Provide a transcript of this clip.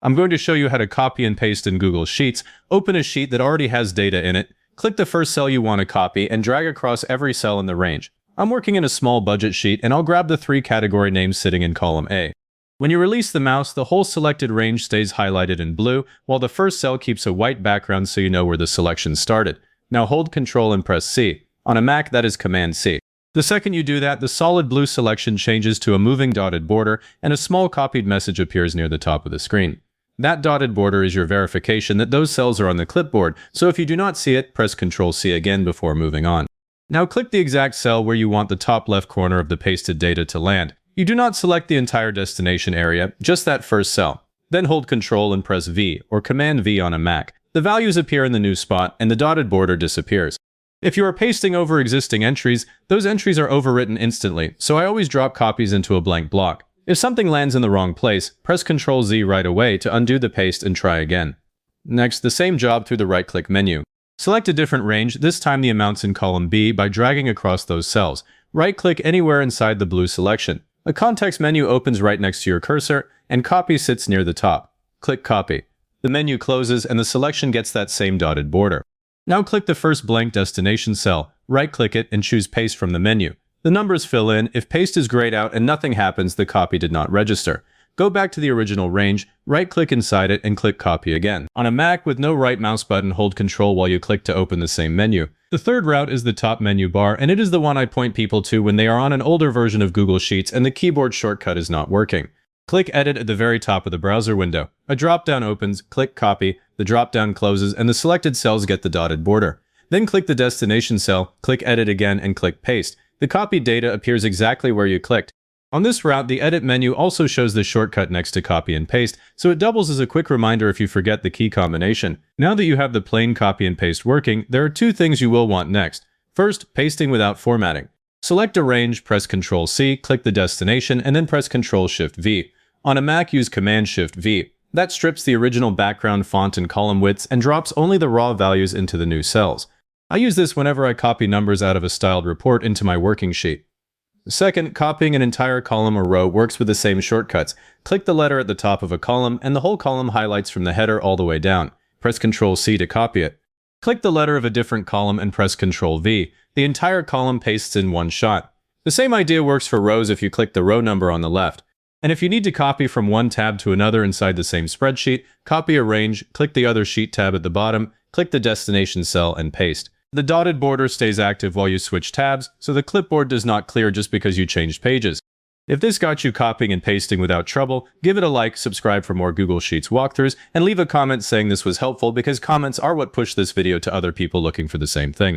I'm going to show you how to copy and paste in Google Sheets. Open a sheet that already has data in it, click the first cell you want to copy, and drag across every cell in the range. I'm working in a small budget sheet, and I'll grab the 3 category names sitting in column A. When you release the mouse, the whole selected range stays highlighted in blue, while the first cell keeps a white background so you know where the selection started. Now hold Ctrl and press C. On a Mac, that is Command C. The second you do that, the solid blue selection changes to a moving dotted border, and a small copied message appears near the top of the screen. That dotted border is your verification that those cells are on the clipboard, so if you do not see it, press Ctrl C again before moving on. Now click the exact cell where you want the top left corner of the pasted data to land. You do not select the entire destination area, just that first cell. Then hold Ctrl and press V, or Command V on a Mac. The values appear in the new spot, and the dotted border disappears. If you are pasting over existing entries, those entries are overwritten instantly, so I always drop copies into a blank block. If something lands in the wrong place, press Ctrl Z right away to undo the paste and try again. Next, the same job through the right-click menu. Select a different range, this time the amounts in column B, by dragging across those cells. Right-click anywhere inside the blue selection. A context menu opens right next to your cursor, and Copy sits near the top. Click Copy. The menu closes, and the selection gets that same dotted border. Now click the first blank destination cell, right-click it, and choose Paste from the menu. The numbers fill in. If paste is grayed out and nothing happens, the copy did not register. Go back to the original range, right-click inside it, and click Copy again. On a Mac with no right mouse button, hold Ctrl while you click to open the same menu. The third route is the top menu bar, and it is the one I point people to when they are on an older version of Google Sheets and the keyboard shortcut is not working. Click Edit at the very top of the browser window. A drop-down opens, click Copy, the drop-down closes, and the selected cells get the dotted border. Then click the destination cell, click Edit again, and click Paste. The copied data appears exactly where you clicked. On this route, the Edit menu also shows the shortcut next to Copy and Paste, so it doubles as a quick reminder if you forget the key combination. Now that you have the plain Copy and Paste working, there are 2 things you will want next. First, pasting without formatting. Select a range, press Ctrl C, click the destination, and then press Ctrl Shift V. On a Mac, use Command Shift V. That strips the original background font and column widths and drops only the raw values into the new cells. I use this whenever I copy numbers out of a styled report into my working sheet. Second, copying an entire column or row works with the same shortcuts. Click the letter at the top of a column, and the whole column highlights from the header all the way down. Press Ctrl C to copy it. Click the letter of a different column and press Ctrl V. The entire column pastes in one shot. The same idea works for rows if you click the row number on the left. And if you need to copy from one tab to another inside the same spreadsheet, copy a range, click the other sheet tab at the bottom, click the destination cell, and paste. The dotted border stays active while you switch tabs, so the clipboard does not clear just because you changed pages. If this got you copying and pasting without trouble, give it a like, subscribe for more Google Sheets walkthroughs, and leave a comment saying this was helpful because comments are what push this video to other people looking for the same thing.